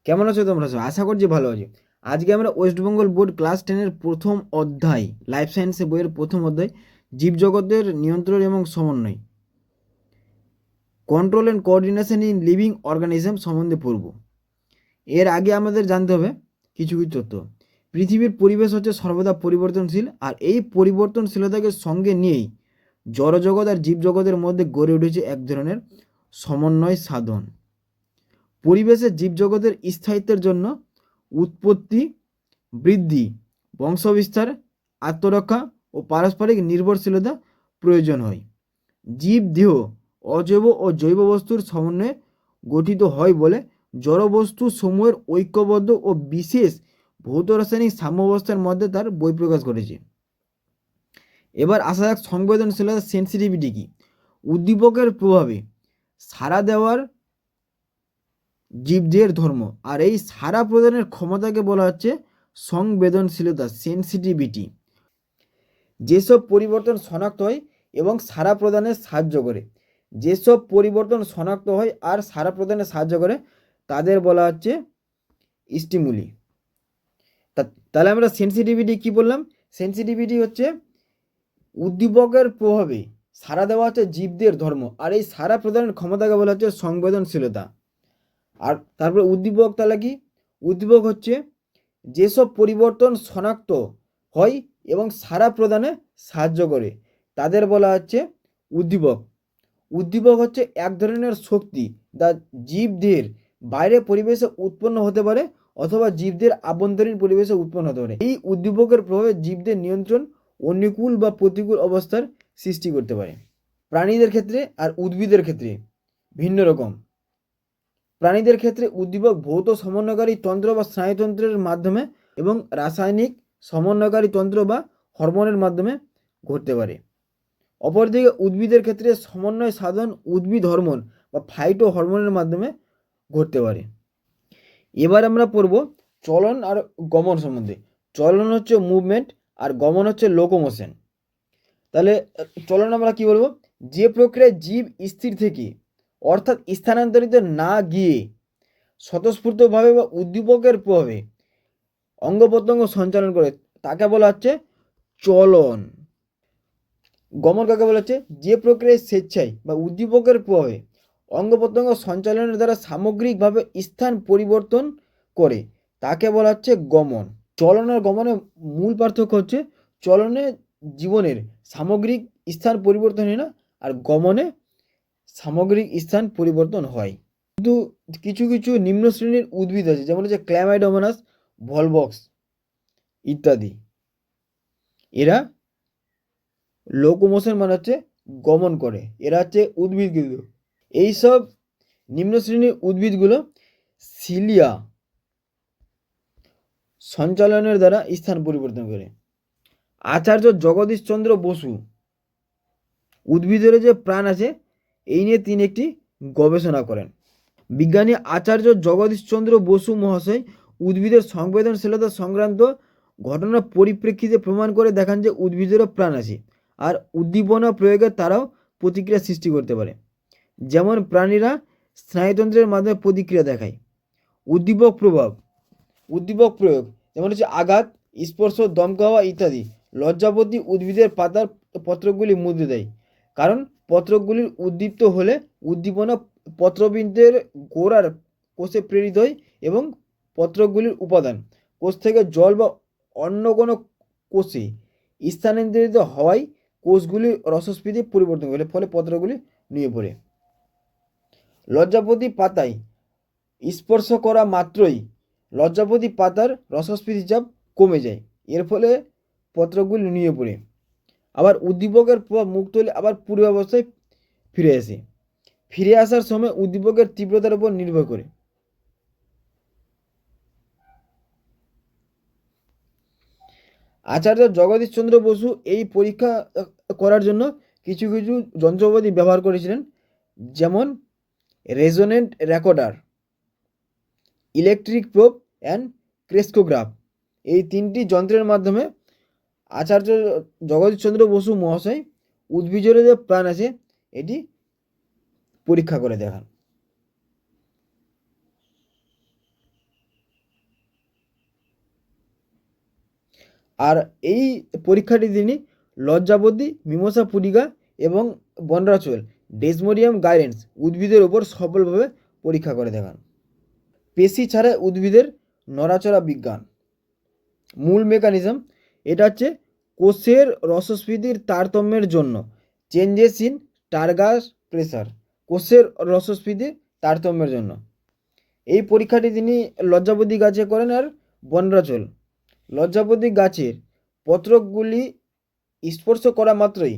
কেমন আছো তোমরা সব? আশা করছি ভালো আছো। আজকে আমরা ওয়েস্ট বেঙ্গল বোর্ড ক্লাস 10-এর প্রথম অধ্যায়, লাইফ সায়েন্সে বইয়ের প্রথম অধ্যায়, জীবজগতের নিয়ন্ত্রণ এবং সমন্বয়, control and coordination in living organism সম্বন্ধে পড়ব। এর আগে আমাদের জানতে হবে কিছু কিছু তথ্য। পৃথিবীর পরিবেশ হচ্ছে সর্বদা পরিবর্তনশীল, আর এই পরিবর্তনশীলতাকে সঙ্গে নিয়েই জড়জগৎ আর জীবজগতের মধ্যে গড়ে উঠেছে এক ধরনের সমন্বয় সাধন। পরিবেশের জীবজগতের স্থায়িত্বের জন্য উৎপত্তি, বৃদ্ধি, বংশবিস্তার, আত্মরক্ষা ও পারস্পরিক নির্ভরশীলতা প্রয়োজন হয়। জীবদেহ অজৈব ও জৈব বস্তুর সমন্বয়ে গঠিত হয় বলে জড়বস্তু সমূহের ঐক্যবদ্ধ ও বিশেষ ভৌত রাসায়নিক সাম্যাবস্থার মধ্যে তার বহিঃপ্রকাশ ঘটেছে। এবার আসা যাক সংবেদনশীলতা, সেন্সিটিভিটি কি। উদ্দীপকের প্রভাবে সাড়া দেওয়ার জীবদের ধর্ম, আর এই সাড়া প্রদানের ক্ষমতাকে বলা হচ্ছে সংবেদনশীলতা, সেন্সিটিভিটি। যেসব পরিবর্তন শনাক্ত হয় এবং সাড়া প্রদানে সাহায্য করে, যেসব পরিবর্তন শনাক্ত হয় আর সাড়া প্রদানে সাহায্য করে তাদের বলা হচ্ছে স্টিমুলি। তাহলে আমরা সেন্সিটিভিটি কি বললাম? সেন্সিটিভিটি হচ্ছে উদ্দীপকের প্রভাবে সাড়া দেওয়া হচ্ছে জীবদের ধর্ম, আর এই সাড়া প্রদানের ক্ষমতাকে বলা হচ্ছে সংবেদনশীলতা। আর তারপরে উদ্দীপক, তাহলে কি? উদ্দীপক হচ্ছে যেসব পরিবর্তন শনাক্ত হয় এবং সাড়া প্রদানে সাহায্য করে তাদের বলা হচ্ছে উদ্দীপক। উদ্দীপক হচ্ছে এক ধরনের শক্তি যা জীবদের বাইরে পরিবেশে উৎপন্ন হতে পারে অথবা জীবদের আভ্যন্তরীণ পরিবেশে উৎপন্ন হতে পারে। এই উদ্দীপকের প্রভাবে জীবদের নিয়ন্ত্রণ, অনুকূল বা প্রতিকূল অবস্থার সৃষ্টি করতে পারে। প্রাণীদের ক্ষেত্রে আর উদ্ভিদের ক্ষেত্রে ভিন্ন রকম। প্রাণীদের ক্ষেত্রে উদ্দীপক ভৌত সমন্বয়কারী তন্ত্র বা স্নায়ুতন্ত্রের মাধ্যমে এবং রাসায়নিক সমন্বয়কারী তন্ত্র বা হরমোনের মাধ্যমে ঘটতে পারে। অপরদিকে উদ্ভিদের ক্ষেত্রে সমন্বয় সাধন উদ্ভিদ হরমোন বা ফাইটো হরমোনের মাধ্যমে ঘটতে পারে। এবার আমরা পড়ব চলন আর গমন সম্বন্ধে। চলন হচ্ছে মুভমেন্ট আর গমন হচ্ছে লোকোমোশন। তাহলে চলন আমরা কি বলবো? যে প্রক্রিয়ায় জীব স্থির থেকে অর্থাৎ স্থানান্তরিত না গিয়ে স্বতঃস্ফূর্তভাবে বা উদ্দীপকের প্রভাবে অঙ্গ প্রত্যঙ্গ সঞ্চালন করে তাকে বলা হচ্ছে চলন। গমন কাকে বলা হচ্ছে? যে প্রক্রিয়ায় স্বেচ্ছায় বা উদ্দীপকের প্রভাবে অঙ্গ প্রত্যঙ্গ সঞ্চালনের দ্বারা সামগ্রিকভাবে স্থান পরিবর্তন করে তাকে বলা হচ্ছে গমন। চলন আর গমনের মূল পার্থক্য হচ্ছে চলনে জীবনের সামগ্রিক স্থান পরিবর্তন হয় না, আর গমনে সামগ্রিক স্থান পরিবর্তন হয়। কিন্তু কিছু কিছু নিম্ন শ্রেণীর উদ্ভিদ আছে, যেমন হচ্ছে ক্ল্যামাইডোমোনাস, ভলবক্স ইত্যাদি। এরা লোকোমোশন মানে হচ্ছে গমন করে, এরা হচ্ছে উদ্ভিদ। কিন্তু এইসব নিম্ন শ্রেণীর উদ্ভিদগুলো সিলিয়া সঞ্চালনের দ্বারা স্থান পরিবর্তন করে। আচার্য জগদীশচন্দ্র বসু উদ্ভিদের যে প্রাণ আছে এই নিয়ে তিনি একটি গবেষণা করেন। বিজ্ঞানী আচার্য জগদীশচন্দ্র বসু মহাশয় উদ্ভিদের সংবেদনশীলতা সংক্রান্ত ঘটনার পরিপ্রেক্ষিতে প্রমাণ করে দেখান যে উদ্ভিদেরও প্রাণ আছে, আর উদ্দীপনা প্রয়োগে তারাও প্রতিক্রিয়া সৃষ্টি করতে পারে। যেমন প্রাণীরা স্নায়ুতন্ত্রের মাধ্যমে প্রতিক্রিয়া দেখায়। উদ্দীপক প্রভাব, উদ্দীপক প্রয়োগ যেমন হচ্ছে আঘাত, স্পর্শ, দমকা হওয়া ইত্যাদি। লজ্জাপতি উদ্ভিদের পাতার পত্রগুলি মুদ্রে দেয়, কারণ পত্রগুলির উদ্দীপ্ত হলে উদ্দীপনা পত্রবিন্দের গোড়ার কোষে প্রেরিত হয় এবং পত্রগুলির উপাদান কোষ থেকে জল বা অন্য কোনো কোষে স্থানান্তরিত হওয়ায় কোষগুলির রসস্ফীতি পরিবর্তন করে, ফলে পত্রগুলি নুয়ে পড়ে। লজ্জাপতি পাতায় স্পর্শ করা মাত্রই লজ্জাপতি পাতার রসস্ফীতি চাপ কমে যায়, এর ফলে পত্রগুলি নুয়ে পড়ে। আবার উদ্দীপকের প্রভাব মুক্ত হলে আবার পূর্বাবস্থায় ফিরে আসে। ফিরে আসার সময় উদ্দীপকের তীব্রতার উপর নির্ভর করে। আচার্য জগদীশচন্দ্র বসু এই পরীক্ষা করার জন্য কিছু কিছু যন্ত্রপাতি ব্যবহার করেছিলেন, যেমন resonant recorder, electric probe and crescograph. এই তিনটি যন্ত্রের মাধ্যমে আচার্য জগদীশচন্দ্র বসু মহাশয় উদ্ভিদের যে প্রাণ আছে এটি পরীক্ষা করে দেখান। আর এই পরীক্ষাটি তিনি লজ্জাবতী, মিমোসা পুডিকা এবং বনরাচল ডেসমোডিয়াম গাইরেন্স উদ্ভিদের ওপর সফলভাবে পরীক্ষা করে দেখান। পেশি ছাড়া উদ্ভিদের নড়াচড়া বিজ্ঞান। মূল মেকানিজম এটা হচ্ছে কোষের রসস্ফীতির তারতম্যের জন্য চেঞ্জেস ইন টার্গাস প্রেসার, কোষের রসস্ফীতির তারতম্যের জন্য। এই পরীক্ষাটি তিনি লজ্জাবতী গাছে করেন আর বনরাচল। লজ্জাবতী গাছের পত্রকগুলি স্পর্শ করা মাত্রই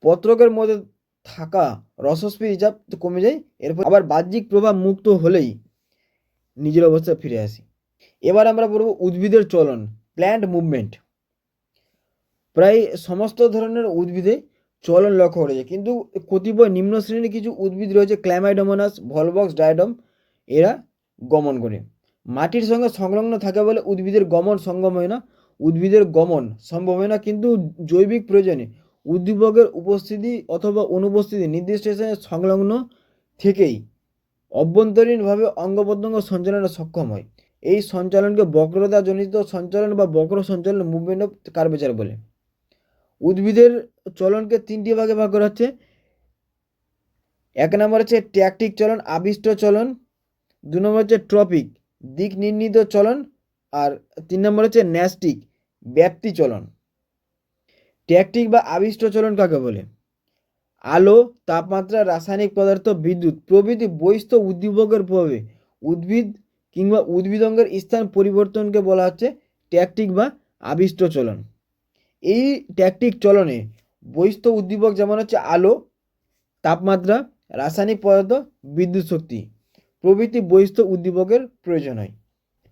পত্রকের মধ্যে থাকা রসস্ফীতি চাপ কমে যায়, এরপর আবার বাহ্যিক প্রভাব মুক্ত হলেই নিজের অবস্থায় ফিরে আসি। এবার আমরা পড়ব উদ্ভিদের চলন, প্ল্যান্ট মুভমেন্ট। প্রায় সমস্ত ধরনের উদ্ভিদে চলন লক্ষ্য করা যায়, কিন্তু কতিপয় নিম্ন শ্রেণীর কিছু উদ্ভিদ রয়েছে, ক্ল্যামাইডোমোনাস, ভলবক্স, ডায়াডম, এরা গমন করে। মাটির সঙ্গে সংলগ্ন থাকে বলে উদ্ভিদের গমন সম্ভব হয় না, কিন্তু জৈবিক প্রয়োজনে উদ্দীপকের উপস্থিতি অথবা অনুপস্থিতি নির্দিষ্ট স্থানে সংলগ্ন থেকেই অভ্যন্তরীণভাবে অঙ্গ প্রত্যঙ্গ সঞ্চালনে সক্ষম হয়। এই সঞ্চালনকে বক্রতাজনিত সঞ্চালন বা বক্র সঞ্চালন, মুভমেন্ট অফ কার্ভেচার বলে। উদ্ভিদের চলনকে তিনটি ভাগে ভাগ করা হচ্ছে। এক নম্বর হচ্ছে ট্যাকটিক চলন, আবিষ্ট চলন। দু নম্বর হচ্ছে ট্রপিক, দিক নির্ণীত চলন। আর তিন নম্বর হচ্ছে ন্যাস্টিক, ব্যাপ্তি চলন। ট্যাকটিক বা আবিষ্ট চলন কাকে বলে? আলো, তাপমাত্রা, রাসায়নিক পদার্থ, বিদ্যুৎ প্রভৃতি বহিস্থ উদ্দীপকের প্রভাবে উদ্ভিদ কিংবা উদ্ভিদঙ্গের স্থান পরিবর্তনকে বলা হচ্ছে ট্যাকটিক বা আবিষ্ট চলন। এই ট্যাকটিক চলনে বহিস্থ উদ্দীপক যেমন হচ্ছে আলো, তাপমাত্রা, রাসায়নিক পদার্থ, বিদ্যুৎ শক্তি প্রভৃতি বহিস্থ উদ্দীপকের প্রয়োজন হয়।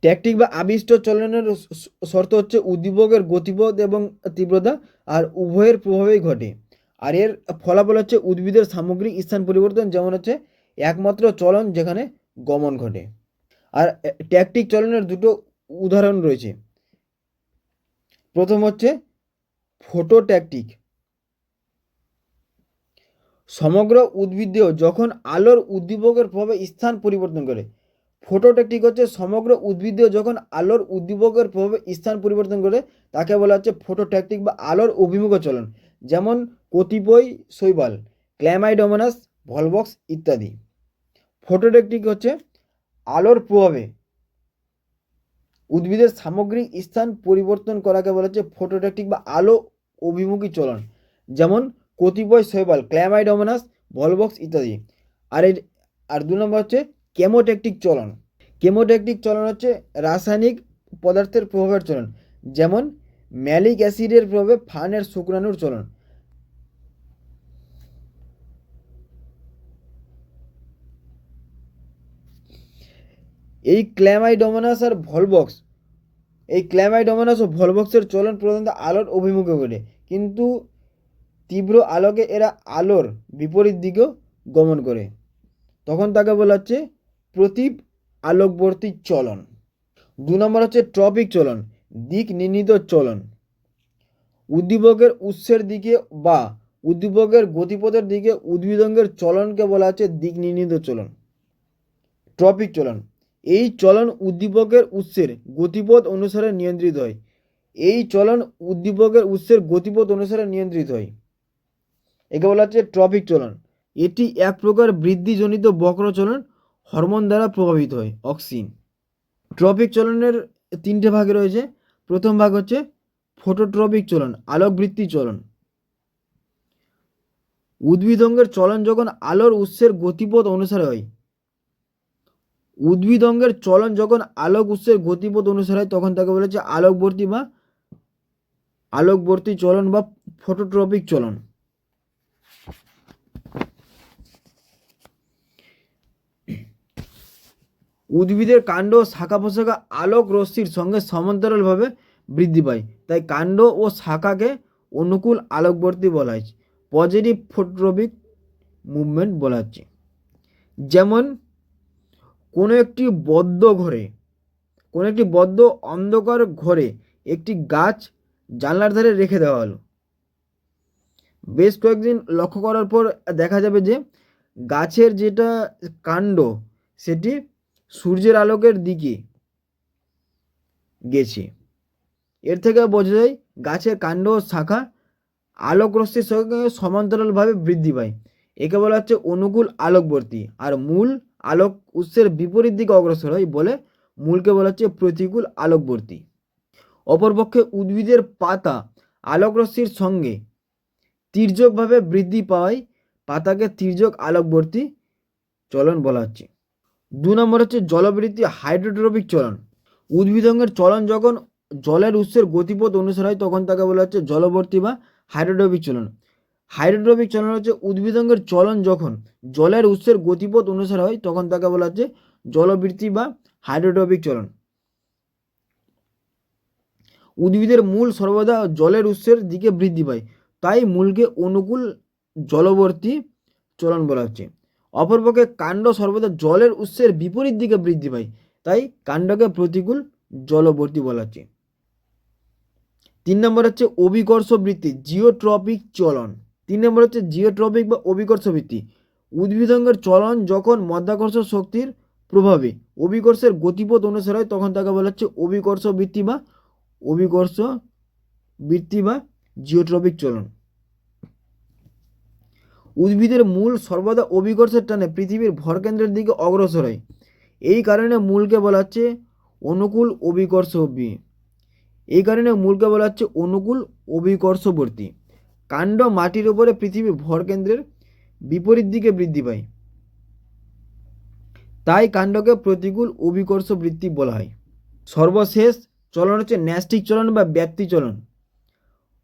ট্যাকটিক বা আবিষ্ট চলনের শর্ত হচ্ছে উদ্দীপকের গতিপথ এবং তীব্রতা আর উভয়ের প্রভাবেই ঘটে। আর এর ফলাফল হচ্ছে উদ্ভিদের সামগ্রিক স্থান পরিবর্তন, যেমন হচ্ছে একমাত্র চলন যেখানে গমন ঘটে। আর ট্যাকটিক চলনের দুটো উদাহরণ রয়েছে। প্রথম হচ্ছে ফটোট্যাকটিক। সমগ্র উদ্ভিদেও যখন আলোর উদ্দীপকের প্রভাবে স্থান পরিবর্তন করে। ফটোট্যাকটিক হচ্ছে সমগ্র উদ্ভিদেও যখন আলোর উদ্দীপকের প্রভাবে স্থান পরিবর্তন করে তাকে বলা হচ্ছে ফটোট্যাকটিক বা আলোর অভিমুখ চলন, যেমন কতিপয় শৈবাল, ক্ল্যামাইডোমোনাস, ভলবক্স ইত্যাদি। ফটোট্যাকটিক হচ্ছে আলোর প্রভাবে উদ্ভিদের সামগ্রিক স্থান পরিবর্তন করাকে বলা হচ্ছে ফটোট্যাকটিক বা আলো অভিমুখী চলন, যেমন কতিপয় শৈবাল, ক্ল্যামাইডোমোনাস, ভলবক্স ইত্যাদি। আর দু নম্বর হচ্ছে কেমোট্যাকটিক চলন। কেমোট্যাকটিক চলন হচ্ছে রাসায়নিক পদার্থের প্রভাবের চলন, যেমন ম্যালিক অ্যাসিডের প্রভাবে ফার্নের শুক্রাণুর চলন। এই ক্ল্যামাইডোমোনাস ও ভলবক্সের চলন প্রধানত আলোর অভিমুখে ঘটে, কিন্তু তীব্র আলোকে এরা আলোর বিপরীত দিকেও গমন করে, তখন তাকে বলা হচ্ছে প্রতীপ আলোকবর্তী চলন। দু নম্বর হচ্ছে ট্রপিক চলন, দিক নির্ণীত চলন। উদ্দীপকের উৎসের দিকে বা উদ্দীপকের গতিপথের দিকে উদ্ভিদঙ্গের চলনকে বলা হচ্ছে দিক নির্ণীত চলন। ট্রপিক চলন, এই চলন উদ্দীপকের উৎসের গতিপথ অনুসারে নিয়ন্ত্রিত হয়। একে বলা হচ্ছে ট্রপিক চলন। এটি এক প্রকার বৃদ্ধিজনিত বক্র চলন, হরমোন দ্বারা প্রভাবিত হয়, অক্সিন। ট্রপিক চলনের তিনটে ভাগ রয়েছে। প্রথম ভাগ হচ্ছে ফটোট্রপিক চলন, আলোকবৃত্তি চলন। উদ্ভিদঙ্গের চলন যখন আলোর উৎসের গতিপথ অনুসারে হয়, তখন তাকে বলা হচ্ছে আলোকবর্তী চলন বা ফটোট্রপিক চলন। উদ্ভিদের কাণ্ড ও শাখা প্রশাখা আলোক রশ্মির সঙ্গে সমান্তরালভাবে বৃদ্ধি পায়, তাই কাণ্ড ও শাখাকে অনুকূল আলোকবর্তী বলা হয়েছে, পজিটিভ ফটোট্রপিক মুভমেন্ট বলা হচ্ছে। যেমন কোনো একটি বদ্ধ অন্ধকার ঘরে একটি গাছ জানলার ধারে রেখে দেওয়া হলো। বেশ কয়েকদিন লক্ষ্য করার পর দেখা যাবে যে গাছের যেটা কাণ্ড সেটি সূর্যের আলোকের দিকে গেছে। এর থেকে বোঝা যায় গাছের কাণ্ড ও শাখা আলোক রশ্মির সঙ্গে সমান্তরালভাবে বৃদ্ধি পায়, একে বলা হচ্ছে অনুকূল আলোকবর্তী। আর মূল আলোক উৎসের বিপরীত দিকে অগ্রসর হয় বলে মূলকে বলা হচ্ছে প্রতিকূল আলোকবর্তী। অপরপক্ষে উদ্ভিদের পাতা আলোক রশ্মির সঙ্গে তির্যকভাবে বৃদ্ধি পাওয়ায় পাতাকে তির্যক আলোকবর্তী চলন বলা হচ্ছে। 2 নম্বর হচ্ছে জলবৃত্তি হাইড্রোট্রপিক চলন। উদ্ভিদঙ্গের চলন যখন জলের উৎসের গতিপথ অনুসারে হয় তখন তাকে বলা হচ্ছে জলবর্তী বা হাইড্রোট্রপিক চলন। হাইড্রোট্রপিক চলন হচ্ছে উদ্ভিদঙ্গের চলন যখন জলের উৎসের গতিপথ অনুসারে হয় তখন তাকে বলা হচ্ছে জলবৃত্তি বা হাইড্রোট্রপিক চলন। উদ্ভিদের মূল সর্বদা জলের উৎসের দিকে বৃদ্ধি পায়, তাই মূলকে অনুকূল জলবর্তী চলন বলা হচ্ছে। অপরপক্ষে কাণ্ড সর্বদা জলের উৎসের বিপরীত দিকে বৃদ্ধি পায়, তাই কাণ্ডকে প্রতিকূল জলবর্তী বলা হচ্ছে। 3 নম্বর হচ্ছে অভিকর্ষ বৃত্তি জিওট্রপিক চলন। 3 নম্বর হচ্ছে জিওট্রপিক বা অভিকর্ষ বৃত্তি। উদ্ভিদঙ্গের চলন যখন মাধ্যাকর্ষণ শক্তির প্রভাবে অভিকর্ষের গতিপথ অনুসারে হয় তখন তাকে বলা হচ্ছে অভিকর্ষ বৃত্তি বা জিওট্রপিক চলন। উদ্ভিদের মূল সর্বদা অভিকর্ষের টানে পৃথিবীর ভরকেন্দ্রের দিকে অগ্রসর হয়, এই কারণে মূলকে বলা হচ্ছে অনুকূল অভিকর্ষবর্তী। কাণ্ড মাটির উপরে পৃথিবীর ভরকেন্দ্রের বিপরীত দিকে বৃদ্ধি পায়, তাই কাণ্ডকে প্রতিকূল অভিকর্ষ বৃত্তি বলা হয়। সর্বশেষ চলন হচ্ছে ন্যাস্টিক চলন বা ব্যাপ্তি চলন।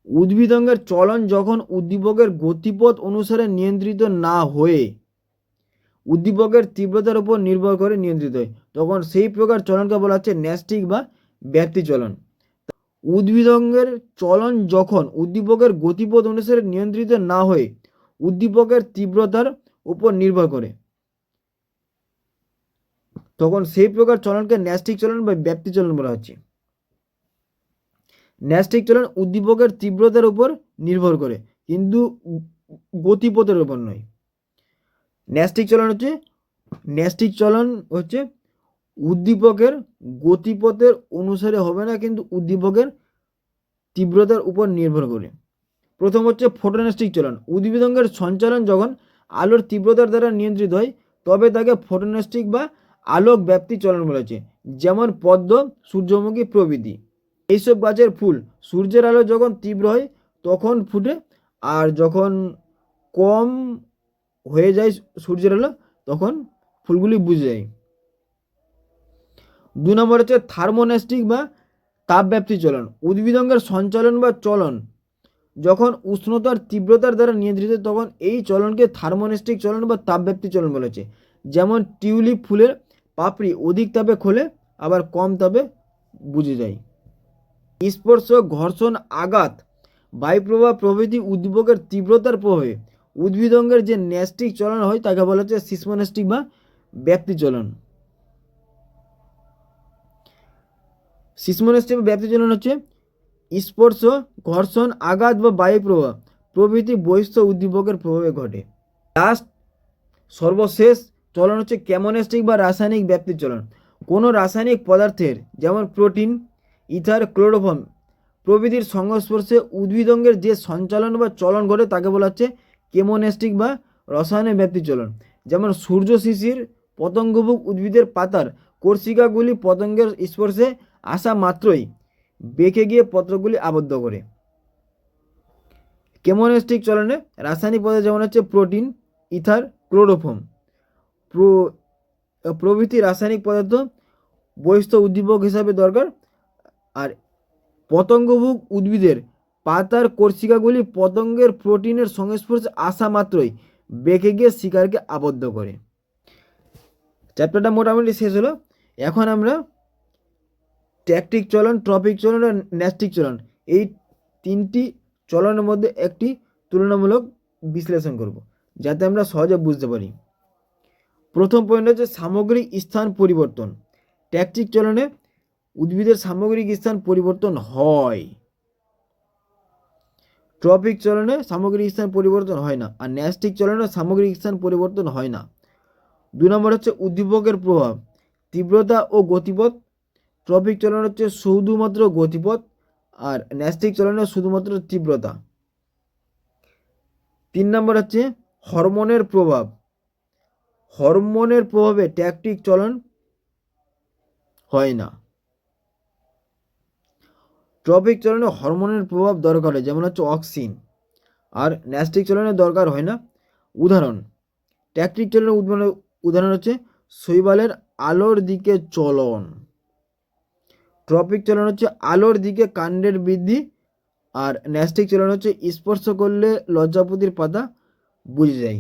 উদ্ভিদঙ্গের চলন যখন উদ্দীপকের গতিপথ অনুসারে নিয়ন্ত্রিত না হয়ে উদ্দীপকের তীব্রতার উপর নির্ভর করে নিয়ন্ত্রিত হয় তখন সেই প্রকার চলনকে বলা হচ্ছে ন্যাস্টিক বা ব্যাপ্তি চলন। উদ্ভিদঙ্গের চলন যখন উদ্দীপকের গতিপথ অনুসারে নিয়ন্ত্রিত না হয়ে উদ্দীপকের তীব্রতার উপর নির্ভর করে তখন সেই প্রকার চলনকে ন্যাস্টিক চলন বা ব্যাপ্তি চলন বলা হচ্ছে। ন্যাস্টিক চলন উদ্দীপকের তীব্রতার উপর নির্ভর করে কিন্তু গতিপথের উপর নয়। ন্যাস্টিক চলন হচ্ছে উদ্দীপকের গতিপথের অনুসারে হবে না কিন্তু উদ্দীপকের তীব্রতার উপর নির্ভর করে। প্রথম হচ্ছে ফোটোন্যাস্টিক চলন। উদ্ভিদঙ্গের সঞ্চালন যখন আলোর তীব্রতার দ্বারা নিয়ন্ত্রিত হয় তবে তাকে ফোটোন্যাস্টিক বা আলোক ব্যাপ্তি চলন বলেছে, যেমন পদ্ম, সূর্যমুখী প্রভৃতি। এইসব গাছের ফুল সূর্যের আলো যখন তীব্র হয় তখন ফুটে, আর যখন কম হয়ে যায় সূর্যের আলো তখন ফুলগুলি বুঝে যায়। 2 নম্বর হচ্ছে থার্মোন্যাস্টিক বা তাপব্যাপ্তি চলন। উদ্ভিদঙ্গের সঞ্চালন বা চলন যখন উষ্ণতার তীব্রতার দ্বারা নিয়ন্ত্রিত তখন এই চলনকে থার্মোন্যাস্টিক চলন বা তাপব্যাপ্তি চলন বলেছে, যেমন টিউলিপ ফুলের পাপড়ি অধিক তাপে খোলে আবার কম তাপে বুঝে যায়। স্পর্শ, ঘর্ষণ, আঘাত, বায়ুপ্রবাহ প্রভৃতি উদ্দীপকের তীব্রতার প্রভাবে উদ্ভিদঙ্গের যে ন্যাস্টিক চলন হয় তাকে বলা হচ্ছে সিসমোন্যাস্টিক বা ব্যাপ্তি চলন। সিসমোন্যাস্টিক বা ব্যাপ্তি চলন হচ্ছে স্পর্শ, ঘর্ষণ, আঘাত বা বায়ুপ্রবাহ প্রভৃতি বহিস্থ উদ্দীপকের প্রভাবে ঘটে। সর্বশেষ চলন হচ্ছে কেমোন্যাস্টিক বা রাসায়নিক ব্যাপ্তি চলন। কোনো রাসায়নিক পদার্থের যেমন প্রোটিন, ইথার, ক্লোরোফর্ম প্রভৃতির সংস্পর্শে উদ্ভিদঙ্গের যে সঞ্চালন বা চলন ঘটে তাকে বলা হচ্ছে কেমোন্যাস্টিক বা রসায়নিক ব্যাপ্তি চলন। যেমন সূর্য শিশির পতঙ্গভুক উদ্ভিদের পাতার কোর্সিকাগুলি পতঙ্গের স্পর্শে আসা মাত্রই বেঁকে গিয়ে পত্রগুলি আবদ্ধ করে। কেমোন্যাস্টিক চলনে রাসায়নিক পদার্থ যেমন হচ্ছে প্রোটিন, ইথার, ক্লোরোফর্ম প্রভৃতি রাসায়নিক পদার্থ বহিস্থ উদ্দীপক হিসাবে দরকার, আর পতঙ্গভুক উদ্ভিদের পাতার কোর্সিকাগুলি পতঙ্গের প্রোটিনের সংস্পর্শে আসা মাত্রই বেঁকে গিয়ে শিকারকে আবদ্ধ করে। চ্যাপ্টারটা মোটামুটি শেষ হলো। এখন আমরা ট্যাকটিক চলন, ট্রপিক চলন আর ন্যাস্টিক চলন এই 3টি চলনের মধ্যে একটি তুলনামূলক বিশ্লেষণ করব যাতে আমরা সহজে বুঝতে পারি। প্রথম পয়েন্ট হচ্ছে সামগ্রিক স্থান পরিবর্তন। ট্যাকটিক চলনে উদ্ভিদের সামগ্রিক স্থান পরিবর্তন হয়, ট্রপিক চলনে সামগ্রিক স্থান পরিবর্তন হয় না, আর ন্যাস্টিক চলনে সামগ্রিক স্থান পরিবর্তন হয় না। 2 নম্বর হচ্ছে উদ্দীপকের প্রভাব, তীব্রতা ও গতিপথ। ট্রপিক চলন হচ্ছে শুধুমাত্র গতিপথ, আর ন্যাস্টিক চলনে শুধুমাত্র তীব্রতা। 3 নম্বর হচ্ছে হরমোনের প্রভাব। হরমোনের প্রভাবে ট্যাকটিক চলন হয় না। ট্রপিক চলনে হরমোনের প্রভাব দরকার হয়, যেমন হচ্ছে অক্সিন, আর ন্যাস্টিক চলনে দরকার হয় না। উদাহরণ, ট্যাকটিক চলনের উদাহরণ হচ্ছে শৈবালের আলোর দিকে চলন। ট্রপিক চলন হচ্ছে আলোর দিকে কাণ্ডের বৃদ্ধি, আর ন্যাস্টিক চলন হচ্ছে স্পর্শ করলে লজ্জাপতির পাতা বুঝে যায়।